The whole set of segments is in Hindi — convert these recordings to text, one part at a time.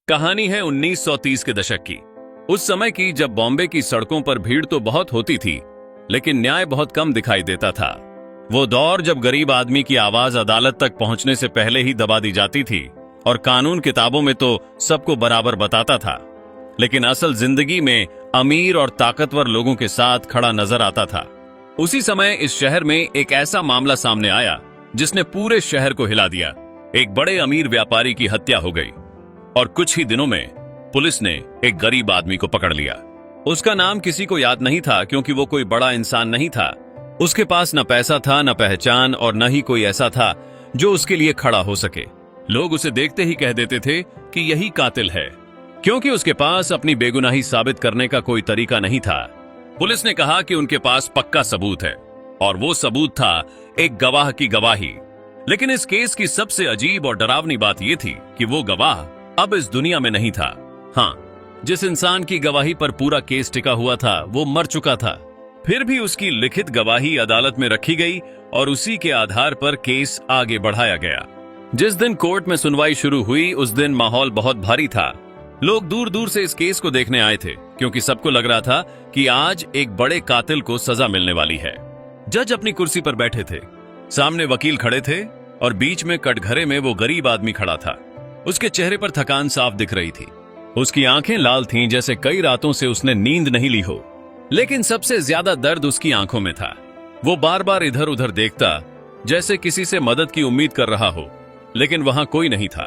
कहानी है 1930 के दशक की। उस समय की जब बॉम्बे की सड़कों पर भीड़ तो बहुत होती थी, लेकिन न्याय बहुत कम दिखाई देता था। वो दौर जब गरीब आदमी की आवाज अदालत तक पहुंचने से पहले ही दबा दी जाती थी और कानून किताबों में तो सबको बराबर बताता था, लेकिन असल जिंदगी में अमीर और ताकतवर लोगों के साथ खड़ा नजर आता था। उसी समय इस शहर में एक ऐसा मामला सामने आया जिसने पूरे शहर को हिला दिया। एक बड़े अमीर व्यापारी की हत्या हो गई और कुछ ही दिनों में पुलिस ने एक गरीब आदमी को पकड़ लिया। उसका नाम किसी को याद नहीं था, क्योंकि वो कोई बड़ा इंसान नहीं था। उसके पास न पैसा था, न पहचान, और न ही कोई ऐसा था जो उसके लिए खड़ा हो सके। लोग उसे देखते ही कह देते थे कि यही कातिल है, क्योंकि उसके पास अपनी बेगुनाही साबित करने का कोई तरीका नहीं था। पुलिस ने कहा कि उनके पास पक्का सबूत है, और वो सबूत था एक गवाह की गवाही। लेकिन इस केस की सबसे अजीब और डरावनी बात यह थी कि वो गवाह अब इस दुनिया में नहीं था। हाँ, जिस इंसान की गवाही पर पूरा केस टिका हुआ था वो मर चुका था। फिर भी उसकी लिखित गवाही अदालत में रखी गई और उसी के आधार पर केस आगे बढ़ाया गया। जिस दिन कोर्ट में सुनवाई शुरू हुई उस दिन माहौल बहुत भारी था। लोग दूर दूर से इस केस को देखने आए थे, क्योंकि सबको लग रहा था कि आज एक बड़े कातिल को सजा मिलने वाली है। जज अपनी कुर्सी पर बैठे थे, सामने वकील खड़े थे और बीच में कटघरे में वो गरीब आदमी खड़ा था। उसके चेहरे पर थकान साफ दिख रही थी। उसकी आंखें लाल थीं, जैसे कई रातों से उसने नींद नहीं ली हो। लेकिन सबसे ज्यादा दर्द उसकी आंखों में था। वो बार बार इधर उधर देखता, जैसे किसी से मदद की उम्मीद कर रहा हो, लेकिन वहां कोई नहीं था।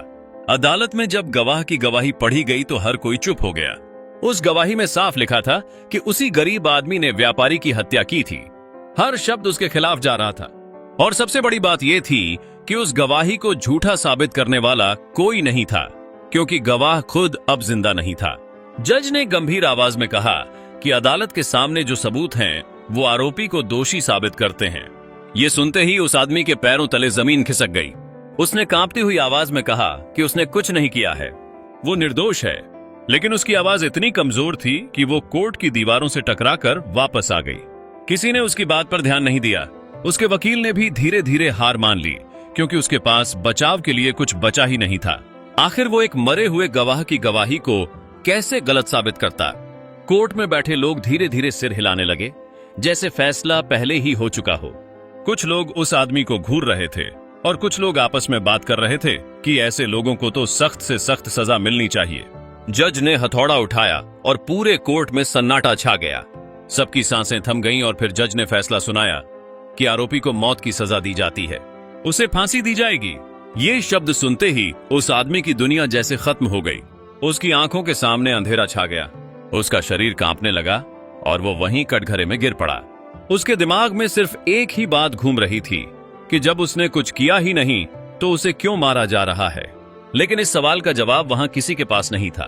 अदालत में जब गवाह की गवाही पढ़ी गई तो हर कोई चुप हो गया। उस गवाही में साफ लिखा था कि उसी गरीब आदमी ने व्यापारी की हत्या की थी। हर शब्द उसके खिलाफ जा रहा था, और सबसे बड़ी बात यह थी कि उस गवाही को झूठा साबित करने वाला कोई नहीं था, क्योंकि गवाह खुद अब जिंदा नहीं था। जज ने गंभीर आवाज में कहा कि अदालत के सामने जो सबूत हैं वो आरोपी को दोषी साबित करते हैं। ये सुनते ही उस आदमी के पैरों तले जमीन खिसक गई। उसने कांपती हुई आवाज में कहा कि उसने कुछ नहीं किया है, वो निर्दोष है। लेकिन उसकी आवाज इतनी कमजोर थी कि वो कोर्ट की दीवारों से टकराकर वापस आ गई। किसी ने उसकी बात पर ध्यान नहीं दिया। उसके वकील ने भी धीरे धीरे हार मान ली, क्योंकि उसके पास बचाव के लिए कुछ बचा ही नहीं था। आखिर वो एक मरे हुए गवाह की गवाही को कैसे गलत साबित करता? कोर्ट में बैठे लोग धीरे धीरे सिर हिलाने लगे, जैसे फैसला पहले ही हो चुका हो। कुछ लोग उस आदमी को घूर रहे थे और कुछ लोग आपस में बात कर रहे थे कि ऐसे लोगों को तो सख्त से सख्त सजा मिलनी चाहिए। जज ने हथौड़ा उठाया और पूरे कोर्ट में सन्नाटा छा गया। सबकी सांसें थम गईं और फिर जज ने फैसला सुनाया कि आरोपी को मौत की सजा दी जाती है, उसे फांसी दी जाएगी। ये शब्द सुनते ही उस आदमी की दुनिया जैसे खत्म हो गई। उसकी आंखों के सामने अंधेरा छा गया। उसका शरीर कांपने लगा और वो वहीं कटघरे में गिर पड़ा। उसके दिमाग में सिर्फ एक ही बात घूम रही थी कि जब उसने कुछ किया ही नहीं तो उसे क्यों मारा जा रहा है। लेकिन इस सवाल का जवाब वहां किसी के पास नहीं था।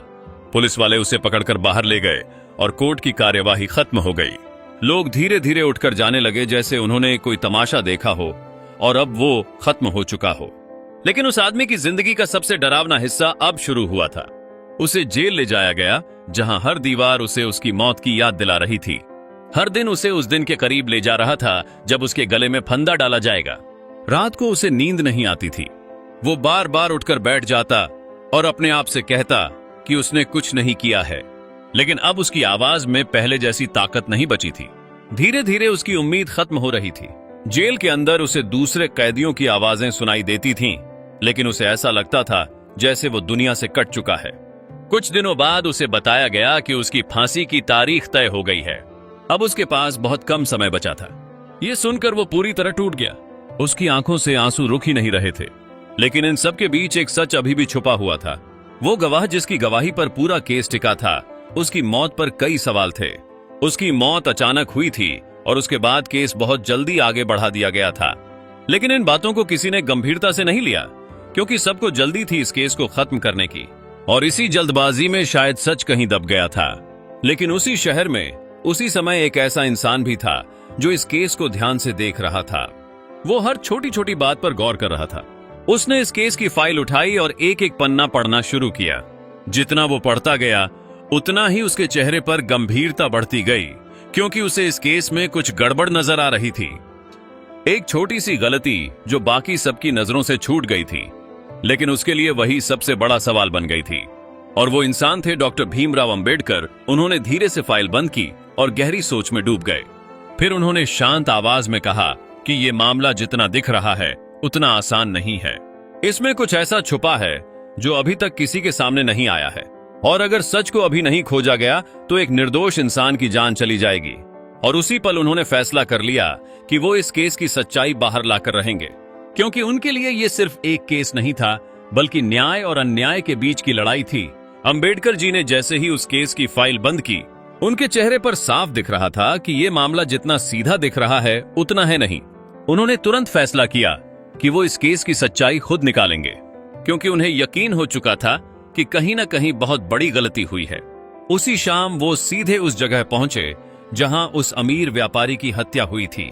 पुलिस वाले उसे पकड़कर बाहर ले गए और कोर्ट की कार्यवाही खत्म हो गई। लोग धीरे धीरे उठकर जाने लगे, जैसे उन्होंने कोई तमाशा देखा हो और अब वो खत्म हो चुका हो। लेकिन उस आदमी की जिंदगी का सबसे डरावना हिस्सा अब शुरू हुआ था। उसे जेल ले जाया गया, जहां हर दीवार उसे उसकी मौत की याद दिला रही थी। हर दिन उसे उस दिन के करीब ले जा रहा था जब उसके गले में फंदा डाला जाएगा। रात को उसे नींद नहीं आती थी। वो बार बार उठकर बैठ जाता और अपने आप से कहता कि उसने कुछ नहीं किया है। लेकिन अब उसकी आवाज में पहले जैसी ताकत नहीं बची थी। धीरे धीरे उसकी उम्मीद खत्म हो रही थी। जेल के अंदर उसे दूसरे कैदियों की आवाजें सुनाई देती थीं, लेकिन उसे ऐसा लगता था जैसे वो दुनिया से कट चुका है। कुछ दिनों बाद उसे बताया गया कि उसकी फांसी की तारीख तय हो गई है। अब उसके पास बहुत कम समय बचा था। ये सुनकर वो पूरी तरह टूट गया। उसकी आंखों से आंसू रुक ही नहीं रहे थे। लेकिन इन सब के बीच एक सच अभी भी छुपा हुआ था। वो गवाह जिसकी गवाही पर पूरा केस टिका था, उसकी मौत पर कई सवाल थे। उसकी मौत अचानक हुई थी और उसके बाद केस बहुत जल्दी आगे बढ़ा दिया गया था। लेकिन इन बातों को किसी ने गंभीरता से नहीं लिया, क्योंकि सबको जल्दी थी इस केस को खत्म करने की, और इसी जल्दबाजी में शायद सच कहीं दब गया था। लेकिन उसी शहर में उसी समय एक ऐसा इंसान भी था जो इस केस को ध्यान से देख रहा था। वो हर छोटी छोटी बात पर गौर कर रहा था। उसने इस केस की फाइल उठाई और एक एक पन्ना पढ़ना शुरू किया। जितना वो पढ़ता गया उतना ही उसके चेहरे पर गंभीरता बढ़ती गई, क्योंकि उसे इस केस में कुछ गड़बड़ नजर आ रही थी। एक छोटी सी गलती जो बाकी सबकी नजरों से छूट गई थी, लेकिन उसके लिए वही सबसे बड़ा सवाल बन गई थी। और वो इंसान थे डॉक्टर भीमराव अंबेडकर। उन्होंने धीरे से फाइल बंद की और गहरी सोच में डूब गए। फिर उन्होंने शांत आवाज में कहा कि ये मामला जितना दिख रहा है उतना आसान नहीं है। इसमें कुछ ऐसा छुपा है जो अभी तक किसी के सामने नहीं आया है, और अगर सच को अभी नहीं खोजा गया तो एक निर्दोष इंसान की जान चली जाएगी। और उसी पल उन्होंने फैसला कर लिया कि वो इस केस की सच्चाई बाहर लाकर रहेंगे, क्योंकि उनके लिए ये सिर्फ एक केस नहीं था बल्कि न्याय और अन्याय के बीच की लड़ाई थी। अंबेडकर जी ने जैसे ही उस केस की फाइल बंद की, उनके चेहरे पर साफ दिख रहा था कि ये मामला जितना सीधा दिख रहा है उतना है नहीं। उन्होंने तुरंत फैसला किया कि वो इस केस की सच्चाई खुद निकालेंगे, क्योंकि उन्हें यकीन हो चुका था कि कहीं न कहीं बहुत बड़ी गलती हुई है। उसी शाम वो सीधे उस जगह पहुंचे जहां उस अमीर व्यापारी की हत्या हुई थी।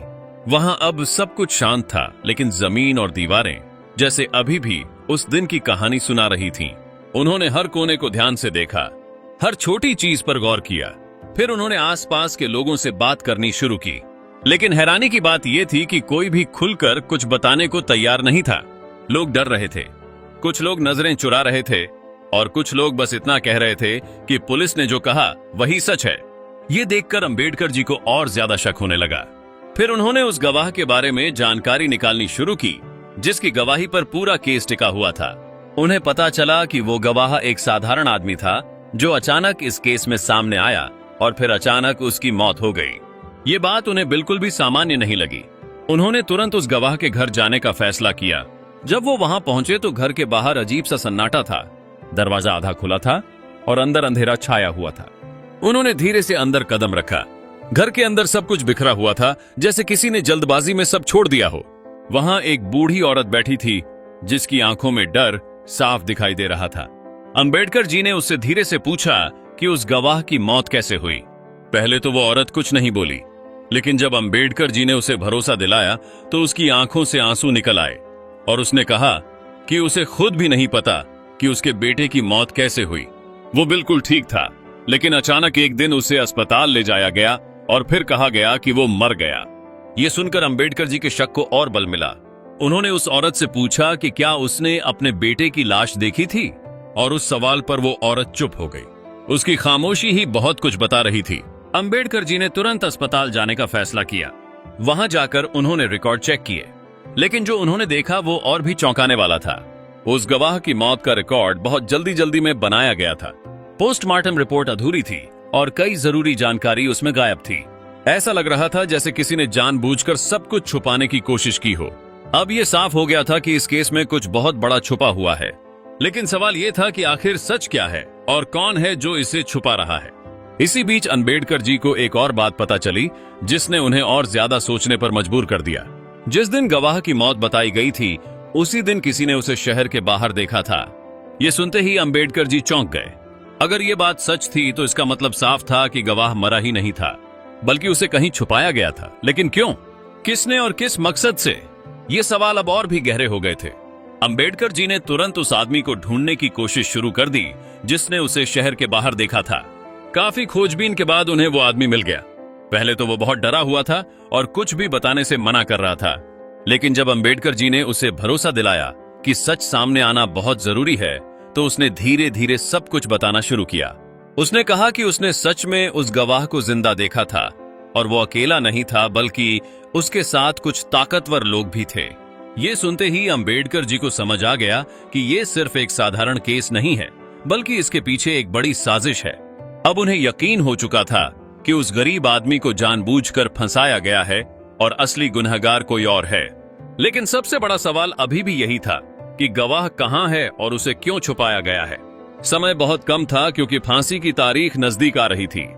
वहां अब सब कुछ शांत था, लेकिन जमीन और दीवारें जैसे अभी भी उस दिन की कहानी सुना रही थीं। उन्होंने हर कोने को ध्यान से देखा, हर छोटी चीज पर गौर किया। फिर उन्होंने आसपास के लोगों से बात करनी शुरू की, लेकिन हैरानी की बात यह थी कि कोई भी खुलकर कुछ बताने को तैयार नहीं था। लोग डर रहे थे, कुछ लोग नजरें चुरा रहे थे, और कुछ लोग बस इतना कह रहे थे कि पुलिस ने जो कहा वही सच है। ये देखकर अंबेडकर जी को और ज्यादा शक होने लगा। फिर उन्होंने उस गवाह के बारे में जानकारी निकालनी शुरू की, जिसकी गवाही पर पूरा केस टिका हुआ था। उन्हें पता चला कि वो गवाह एक साधारण आदमी था जो अचानक इस केस में सामने आया और फिर अचानक उसकी मौत हो गई। ये बात उन्हें बिल्कुल भी सामान्य नहीं लगी। उन्होंने तुरंत उस गवाह के घर जाने का फैसला किया। जब वो वहां पहुंचे तो घर के बाहर अजीब सा सन्नाटा था। दरवाजा आधा खुला था और अंदर अंधेरा छाया हुआ था। उन्होंने धीरे से अंदर कदम रखा। घर के अंदर सब कुछ बिखरा हुआ था, जैसे किसी ने जल्दबाजी में सब छोड़ दिया हो। वहां एक बूढ़ी औरत बैठी थी जिसकी आंखों में डर साफ दिखाई दे रहा था। अंबेडकर जी ने उससे धीरे से पूछा कि उस गवाह की मौत कैसे हुई। पहले तो वो औरत कुछ नहीं बोली, लेकिन जब अंबेडकर जी ने उसे भरोसा दिलाया तो उसकी आंखों से आंसू निकल आए और उसने कहा कि उसे खुद भी नहीं पता कि उसके बेटे की मौत कैसे हुई। वो बिल्कुल ठीक था, लेकिन अचानक एक दिन उसे अस्पताल ले जाया गया और फिर कहा गया कि वो मर गया। ये सुनकर अंबेडकर जी के शक को और बल मिला। उन्होंने उस औरत से पूछा कि क्या उसने अपने बेटे की लाश देखी थी, और उस सवाल पर वो औरत चुप हो गई। उसकी खामोशी ही बहुत कुछ बता रही थी। अंबेडकर जी ने तुरंत अस्पताल जाने का फैसला किया। वहां जाकर उन्होंने रिकॉर्ड चेक किए, लेकिन जो उन्होंने देखा वो और भी चौंकाने वाला था। उस गवाह की मौत का रिकॉर्ड बहुत जल्दी जल्दी में बनाया गया था। पोस्टमार्टम रिपोर्ट अधूरी थी और कई जरूरी जानकारी उसमें गायब थी। ऐसा लग रहा था जैसे किसी ने जानबूझकर सब कुछ छुपाने की कोशिश की हो। अब ये साफ हो गया था कि इस केस में कुछ बहुत बड़ा छुपा हुआ है, लेकिन सवाल ये था कि आखिर सच क्या है और कौन है जो इसे छुपा रहा है। इसी बीच अंबेडकर जी को एक और बात पता चली जिसने उन्हें और ज्यादा सोचने पर मजबूर कर दिया। जिस दिन गवाह की मौत बताई गई थी उसी दिन किसी ने उसे शहर के बाहर देखा था। ये सुनते ही अंबेडकर जी चौंक गए। अगर ये बात सच थी तो इसका मतलब साफ था कि गवाह मरा ही नहीं था, बल्कि उसे कहीं छुपाया गया था। लेकिन क्यों, किसने और किस मकसद से? ये सवाल अब और भी गहरे हो गए थे। अंबेडकर जी ने तुरंत उस आदमी को ढूंढने की कोशिश शुरू कर दी जिसने उसे शहर के बाहर देखा था। काफी खोजबीन के बाद उन्हें वो आदमी मिल गया। पहले तो वो बहुत डरा हुआ था और कुछ भी बताने से मना कर रहा था, लेकिन जब अंबेडकर जी ने उसे भरोसा दिलाया कि सच सामने आना बहुत जरूरी है, तो उसने धीरे धीरे सब कुछ बताना शुरू किया। उसने कहा कि उसने सच में उस गवाह को जिंदा देखा था और वो अकेला नहीं था, बल्कि उसके साथ कुछ ताकतवर लोग भी थे। ये सुनते ही अंबेडकर जी को समझ आ गया कि ये सिर्फ एक साधारण केस नहीं है, बल्कि इसके पीछे एक बड़ी साजिश है। अब उन्हें यकीन हो चुका था कि उस गरीब आदमी को जानबूझकर फंसाया गया है और असली गुनहगार कोई और है। लेकिन सबसे बड़ा सवाल अभी भी यही था कि गवाह कहां है और उसे क्यों छुपाया गया है। समय बहुत कम था क्योंकि फांसी की तारीख नजदीक आ रही थी।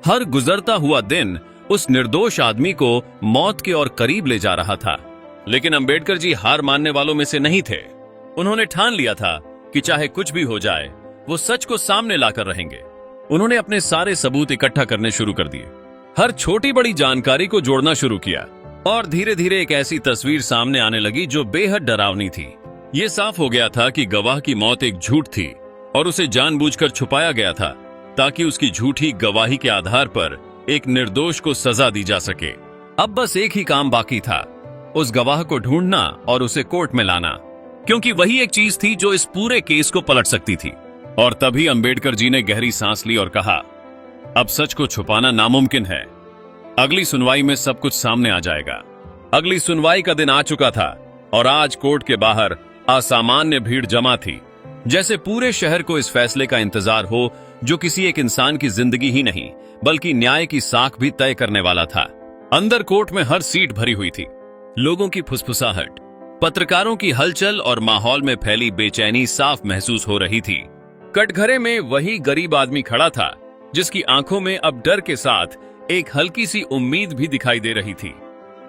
हर गुजरता हुआ दिन उस निर्दोष आदमी को मौत के और करीब ले जा रहा था। लेकिन अंबेडकर जी हार मानने वालों में से नहीं थे। उन्होंने ठान लिया था कि चाहे कुछ भी हो जाए वो सच को सामने लाकर रहेंगे। उन्होंने अपने सारे सबूत इकट्ठा करने शुरू कर दिए, हर छोटी बड़ी जानकारी को जोड़ना शुरू किया और धीरे धीरे एक ऐसी तस्वीर सामने आने लगी जो बेहद डरावनी थी। ये साफ हो गया था कि गवाह की मौत एक झूठ थी और उसे जानबूझकर छुपाया गया था ताकि उसकी झूठी गवाही के आधार पर एक निर्दोष को सजा दी जा सके। अब बस एक ही काम बाकी था, उस गवाह को ढूंढना और उसे कोर्ट में लाना, क्योंकि वही एक चीज थी जो इस पूरे केस को पलट सकती थी। और तभी अंबेडकर जी ने गहरी सांस ली और कहा, अब सच को छुपाना नामुमकिन है। अगली सुनवाई में सब कुछ सामने आ जाएगा। अगली सुनवाई का दिन आ चुका था और आज कोर्ट के बाहर असामान्य भीड़ जमा थी, जैसे पूरे शहर को इस फैसले का इंतजार हो जो किसी एक इंसान की जिंदगी ही नहीं बल्कि न्याय की साख भी तय करने वाला था। अंदर कोर्ट में हर सीट भरी हुई थी। लोगों की फुसफुसाहट, पत्रकारों की हलचल और माहौल में फैली बेचैनी साफ महसूस हो रही थी। कटघरे में वही गरीब आदमी खड़ा था जिसकी आंखों में अब डर के साथ एक हल्की सी उम्मीद भी दिखाई दे रही थी,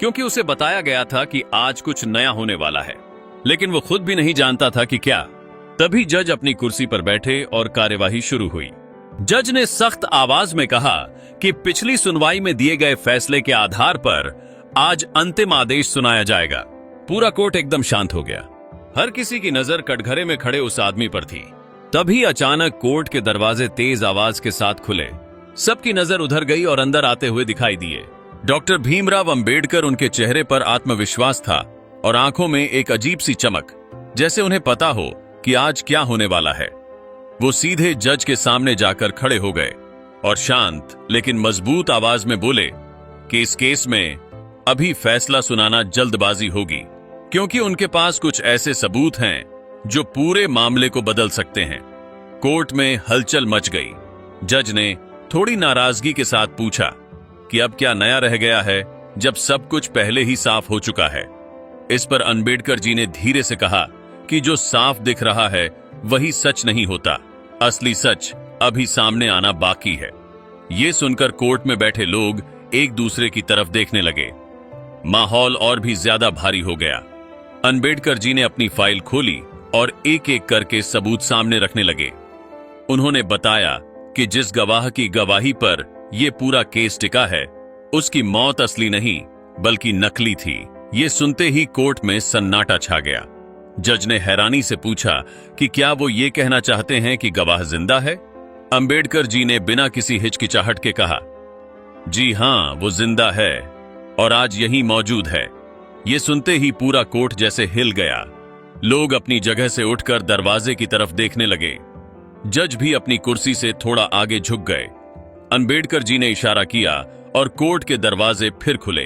क्योंकि उसे बताया गया था कि आज कुछ नया होने वाला है, लेकिन वो खुद भी नहीं जानता था कि क्या। तभी जज अपनी कुर्सी पर बैठे और कार्यवाही शुरू हुई। जज ने सख्त आवाज में कहा कि पिछली सुनवाई में दिए गए फैसले के आधार पर आज अंतिम आदेश सुनाया जाएगा। पूरा कोर्ट एकदम शांत हो गया। हर किसी की नजर कटघरे में खड़े उस आदमी पर थी। तभी अचानक कोर्ट के दरवाजे तेज आवाज के साथ खुले। सबकी नजर उधर गई और अंदर आते हुए दिखाई दिए डॉक्टर भीमराव अंबेडकर। उनके चेहरे पर आत्मविश्वास था और आंखों में एक अजीब सी चमक, जैसे उन्हें पता हो कि आज क्या होने वाला है। वो सीधे जज के सामने जाकर खड़े हो गए और शांत लेकिन मजबूत आवाज में बोले कि इस केस में अभी फैसला सुनाना जल्दबाजी होगी, क्योंकि उनके पास कुछ ऐसे सबूत हैं जो पूरे मामले को बदल सकते हैं। कोर्ट में हलचल मच गई। जज ने थोड़ी नाराजगी के साथ पूछा कि अब क्या नया रह गया है जब सब कुछ पहले ही साफ हो चुका है। इस पर अंबेडकर जी ने धीरे से कहा कि जो साफ दिख रहा है वही सच नहीं होता, असली सच अभी सामने आना बाकी है। ये सुनकर कोर्ट में बैठे लोग एक दूसरे की तरफ देखने लगे। माहौल और भी ज्यादा भारी हो गया। अंबेडकर जी ने अपनी फाइल खोली और एक एक करके सबूत सामने रखने लगे। उन्होंने बताया कि जिस गवाह की गवाही पर यह पूरा केस टिका है, उसकी मौत असली नहीं बल्कि नकली थी। ये सुनते ही कोर्ट में सन्नाटा छा गया। जज ने हैरानी से पूछा कि क्या वो ये कहना चाहते हैं कि गवाह जिंदा है? अंबेडकर जी ने बिना किसी हिचकिचाहट के कहा, जी हां, वो जिंदा है और आज यहीं मौजूद है। ये सुनते ही पूरा कोर्ट जैसे हिल गया। लोग अपनी जगह से उठकर दरवाजे की तरफ देखने लगे। जज भी अपनी कुर्सी से थोड़ा आगे झुक गए। अंबेडकर जी ने इशारा किया और कोर्ट के दरवाजे फिर खुले।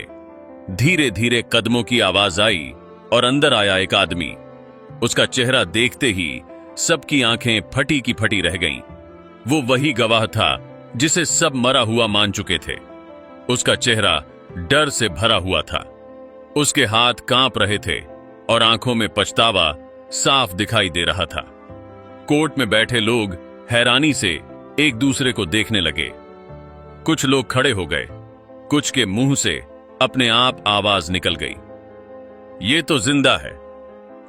धीरे धीरे कदमों की आवाज आई और अंदर आया एक आदमी। उसका चेहरा देखते ही सबकी आंखें फटी की फटी रह गईं। वो वही गवाह था जिसे सब मरा हुआ मान चुके थे। उसका चेहरा डर से भरा हुआ था। उसके हाथ कांप रहे थे और आंखों में पछतावा साफ दिखाई दे रहा था। कोर्ट में बैठे लोग हैरानी से एक दूसरे को देखने लगे। कुछ लोग खड़े हो गए, कुछ के मुंह से अपने आप आवाज निकल गई, ये तो जिंदा है।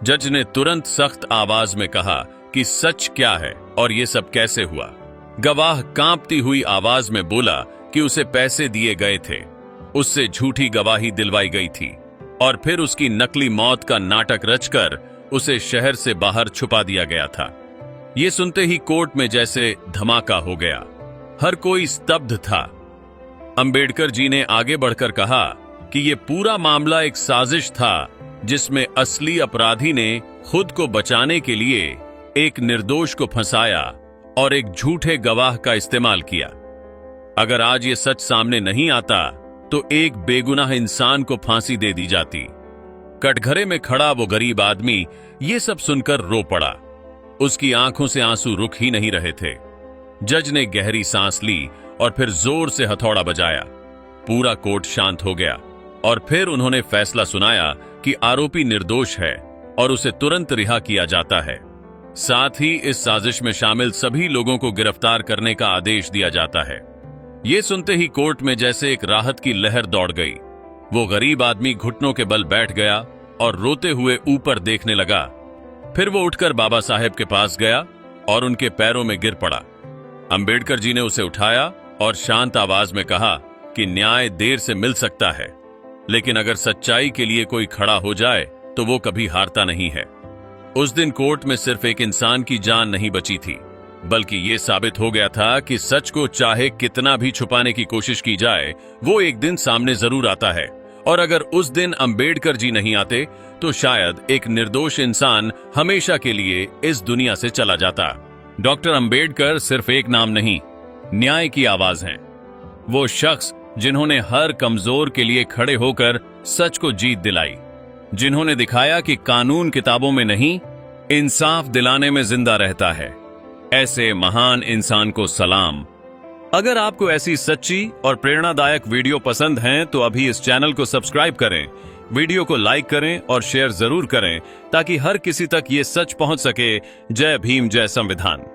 जज ने तुरंत सख्त आवाज में कहा कि सच क्या है और ये सब कैसे हुआ। गवाह कांपती हुई आवाज में बोला कि उसे पैसे दिए गए थे, उससे झूठी गवाही दिलवाई गई थी और फिर उसकी नकली मौत का नाटक रचकर उसे शहर से बाहर छुपा दिया गया था। ये सुनते ही कोर्ट में जैसे धमाका हो गया। हर कोई स्तब्ध था। अंबेडकर जी ने आगे बढ़कर कहा कि यह पूरा मामला एक साजिश था जिसमें असली अपराधी ने खुद को बचाने के लिए एक निर्दोष को फंसाया और एक झूठे गवाह का इस्तेमाल किया। अगर आज ये सच सामने नहीं आता तो एक बेगुनाह इंसान को फांसी दे दी जाती। कटघरे में खड़ा वो गरीब आदमी ये सब सुनकर रो पड़ा। उसकी आंखों से आंसू रुक ही नहीं रहे थे। जज ने गहरी सांस ली और फिर जोर से हथौड़ा बजाया। पूरा कोर्ट शांत हो गया और फिर उन्होंने फैसला सुनाया कि आरोपी निर्दोष है और उसे तुरंत रिहा किया जाता है। साथ ही इस साजिश में शामिल सभी लोगों को गिरफ्तार करने का आदेश दिया जाता है। ये सुनते ही कोर्ट में जैसे एक राहत की लहर दौड़ गई। वो गरीब आदमी घुटनों के बल बैठ गया और रोते हुए ऊपर देखने लगा। फिर वो उठकर बाबा साहेब के पास गया और उनके पैरों में गिर पड़ा। अंबेडकर जी ने उसे उठाया और शांत आवाज में कहा कि न्याय देर से मिल सकता है, लेकिन अगर सच्चाई के लिए कोई खड़ा हो जाए तो वो कभी हारता नहीं है। उस दिन कोर्ट में सिर्फ एक इंसान की जान नहीं बची थी, बल्कि ये साबित हो गया था कि सच को चाहे कितना भी छुपाने की कोशिश की जाए, वो एक दिन सामने जरूर आता है। और अगर उस दिन अंबेडकर जी नहीं आते तो शायद एक निर्दोष इंसान हमेशा के लिए इस दुनिया से चला जाता। डॉक्टर अंबेडकर सिर्फ एक नाम नहीं, न्याय की आवाज हैं। वो शख्स जिन्होंने हर कमजोर के लिए खड़े होकर सच को जीत दिलाई, जिन्होंने दिखाया कि कानून किताबों में नहीं, इंसाफ दिलाने में जिंदा रहता है। ऐसे महान इंसान को सलाम। अगर आपको ऐसी सच्ची और प्रेरणादायक वीडियो पसंद हैं तो अभी इस चैनल को सब्सक्राइब करें, वीडियो को लाइक करें और शेयर जरूर करें ताकि हर किसी तक ये सच पहुंच सके। जय भीम, जय संविधान।